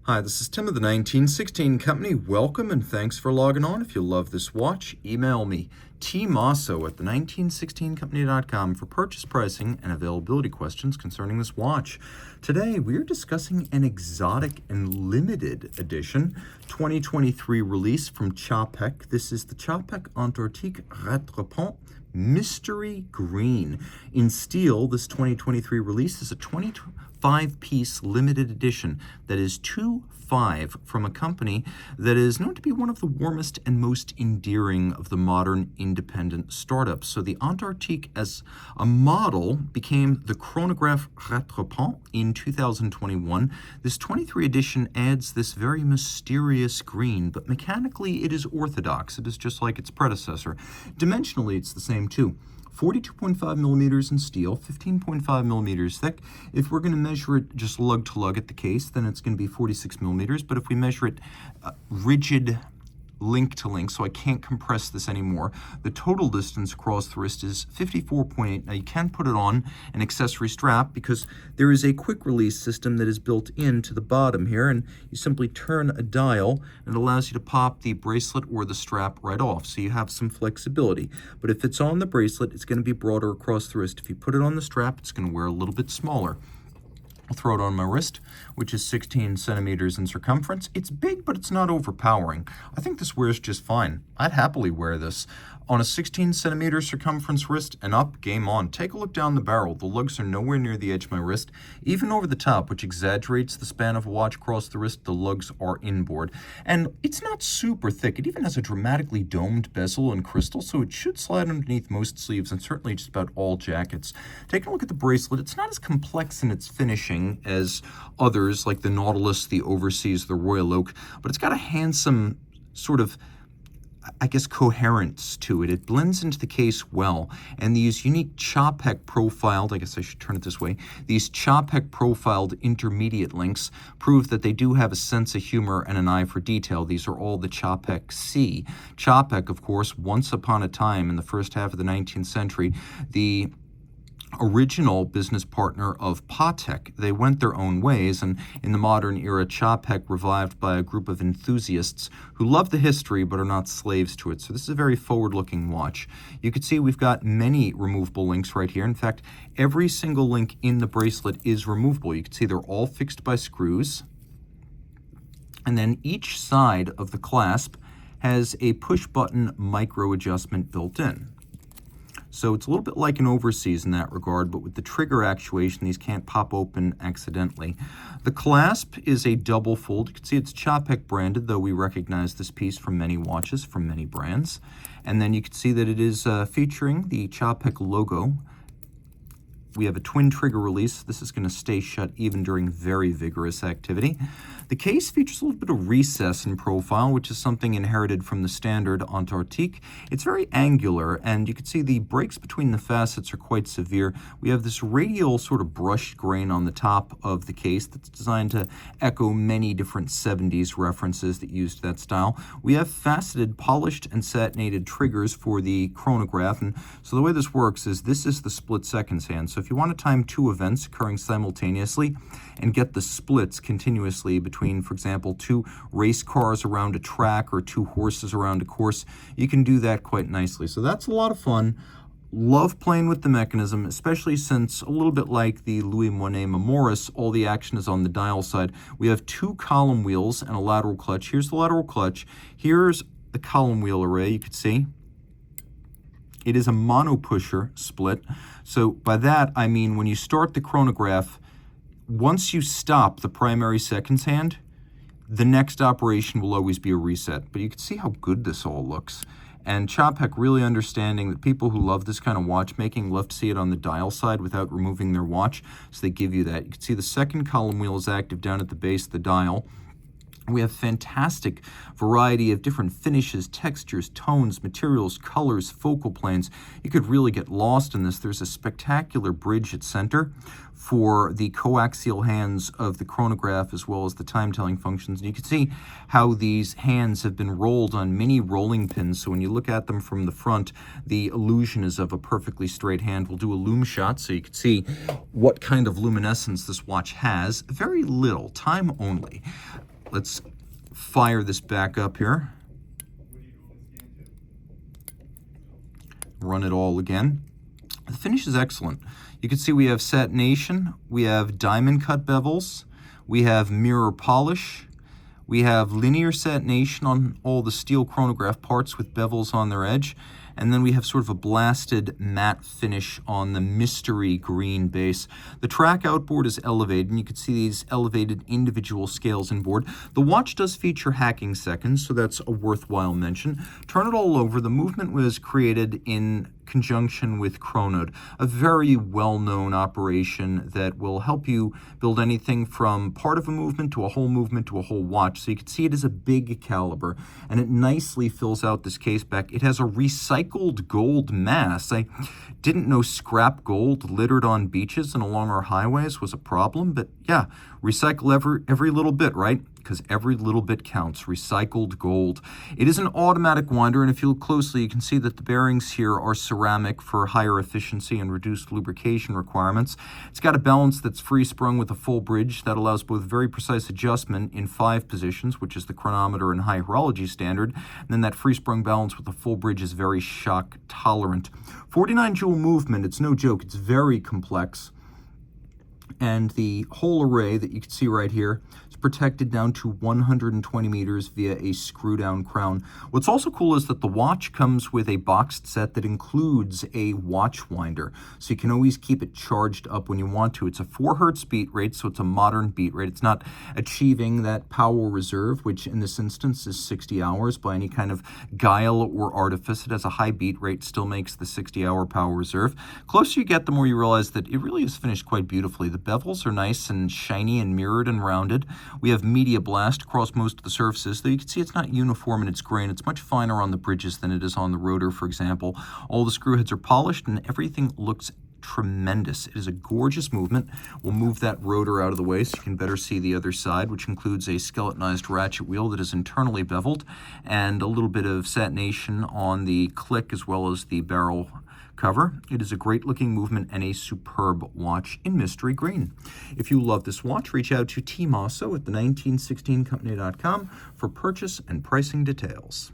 Hi, this is Tim of the 1916 Company. Welcome and thanks for logging on. If you love this watch, email me, Team Mosso at the1916company.com for purchase pricing and availability questions concerning this watch. Today, we are discussing an exotic and limited edition 2023 release from Czapek. This is the Czapek Antarctique Rattrapante Mystery Green. In steel, this 2023 release is a 25-piece limited edition that is 2.5 from a company that is known to be one of the warmest and most endearing of the modern independent startups. So the Antarctique as a model became the Chronograph Rattrapante in 2021. This 23 edition adds this very mysterious green, but mechanically it is orthodox. It is just like its predecessor. Dimensionally, it's the same too. 42.5 millimeters in steel, 15.5 millimeters thick. If we're going to measure it just lug to lug at the case, then it's going to be 46 millimeters. But if we measure it rigid link to link, so I can't compress this anymore, the total distance across the wrist is 54.8. Now you can put it on an accessory strap because there is a quick release system that is built into the bottom here, and you simply turn a dial and it allows you to pop the bracelet or the strap right off, so you have some flexibility. But if it's on the bracelet, it's going to be broader across the wrist. If you put it on the strap, it's going to wear a little bit smaller. I'll throw it on my wrist, which is 16 centimeters in circumference. It's big, but it's not overpowering. I think this wears just fine. I'd happily wear this. On a 16 centimeter circumference wrist and up, game on. Take a look down the barrel. The lugs are nowhere near the edge of my wrist. Even over the top, which exaggerates the span of a watch across the wrist, the lugs are inboard. And it's not super thick. It even has a dramatically domed bezel and crystal, so it should slide underneath most sleeves and certainly just about all jackets. Taking a look at the bracelet, it's not as complex in its finishing as others like the Nautilus, the Overseas, the Royal Oak, but it's got a handsome sort of, I guess, coherence to it. It blends into the case well, and these unique Czapek profiled, I guess I should turn it this way, these Czapek profiled intermediate links prove that they do have a sense of humor and an eye for detail. These are all the Czapek C. Czapek, of course, once upon a time in the first half of the 19th century, the original business partner of Patek. They went their own ways, and in the modern era, Czapek revived by a group of enthusiasts who love the history but are not slaves to it. So this is a very forward-looking watch. You can see we've got many removable links right here. In fact, every single link in the bracelet is removable. You can see they're all fixed by screws. And then each side of the clasp has a push-button micro adjustment built in. So it's a little bit like an Overseas in that regard, but with the trigger actuation, these can't pop open accidentally. The clasp is a double fold. You can see it's Czapek branded, though we recognize this piece from many watches, from many brands. And then you can see that it is featuring the Czapek logo. We have a twin trigger release. This is going to stay shut even during very vigorous activity. The case features a little bit of recess in profile, which is something inherited from the standard Antarctique. It's very angular, and you can see the breaks between the facets are quite severe. We have this radial sort of brushed grain on the top of the case that's designed to echo many different 70s references that used that style. We have faceted, polished, and satinated triggers for the chronograph, and so the way this works is this is the split seconds hand. So if you want to time two events occurring simultaneously and get the splits continuously between, for example, two race cars around a track or two horses around a course, you can do that quite nicely. So that's a lot of fun. Love playing with the mechanism, especially since, a little bit like the Louis Monet Memoris, all the action is on the dial side. We have two column wheels and a lateral clutch. Here's the lateral clutch. Here's the column wheel array, you can see. It is a mono-pusher split. So by that, I mean when you start the chronograph, once you stop the primary seconds hand, the next operation will always be a reset. But you can see how good this all looks. And Czapek really understanding that people who love this kind of watchmaking love to see it on the dial side without removing their watch, so they give you that. You can see the second column wheel is active down at the base of the dial. We have fantastic variety of different finishes, textures, tones, materials, colors, focal planes. You could really get lost in this. There's a spectacular bridge at center for the coaxial hands of the chronograph as well as the time-telling functions. And you can see how these hands have been rolled on mini rolling pins. So when you look at them from the front, the illusion is of a perfectly straight hand. We'll do a lume shot so you can see what kind of luminescence this watch has. Very little, time only. let's fire this back up here. Run it all again. The finish is excellent. You can see we have satination, we have diamond cut bevels, we have mirror polish, we have linear satination on all the steel chronograph parts with bevels on their edge, and then we have sort of a blasted matte finish on the mystery green base. The track outboard is elevated, and you can see these elevated individual scales inboard. The watch does feature hacking seconds, so that's a worthwhile mention. Turn it all over. The movement was created in conjunction with Chronode, a very well-known operation that will help you build anything from part of a movement to a whole watch. So you can see it is a big caliber, and it nicely fills out this case back. It has a recycled gold mass. I didn't know scrap gold littered on beaches and along our highways was a problem, but yeah, recycle every little bit, right? Because every little bit counts. Recycled gold. It is an automatic winder, and if you look closely, you can see that the bearings here are ceramic for higher efficiency and reduced lubrication requirements. It's got a balance that's free-sprung with a full bridge that allows both very precise adjustment in 5 positions, which is the chronometer and high horology standard, and then that free-sprung balance with a full bridge is very shock tolerant. 49 joule movement, it's no joke, it's very complex. And the whole array that you can see right here is protected down to 120 meters via a screw-down crown. What's also cool is that the watch comes with a boxed set that includes a watch winder, so you can always keep it charged up when you want to. It's a 4 hertz beat rate, so it's a modern beat rate. It's not achieving that power reserve, which in this instance is 60 hours by any kind of guile or artifice. It has a high beat rate, still makes the 60-hour power reserve. Closer you get, the more you realize that it really is finished quite beautifully. The bevels are nice and shiny and mirrored and rounded. We have media blast across most of the surfaces, though you can see it's not uniform in its grain. It's much finer on the bridges than it is on the rotor, for example. All the screw heads are polished and everything looks tremendous. It is a gorgeous movement. We'll move that rotor out of the way so you can better see the other side, which includes a skeletonized ratchet wheel that is internally beveled and a little bit of satination on the click as well as the barrel cover. It is a great looking movement and a superb watch in mystery green. If you love this watch, reach out to Team Mosso at the 1916company.com for purchase and pricing details.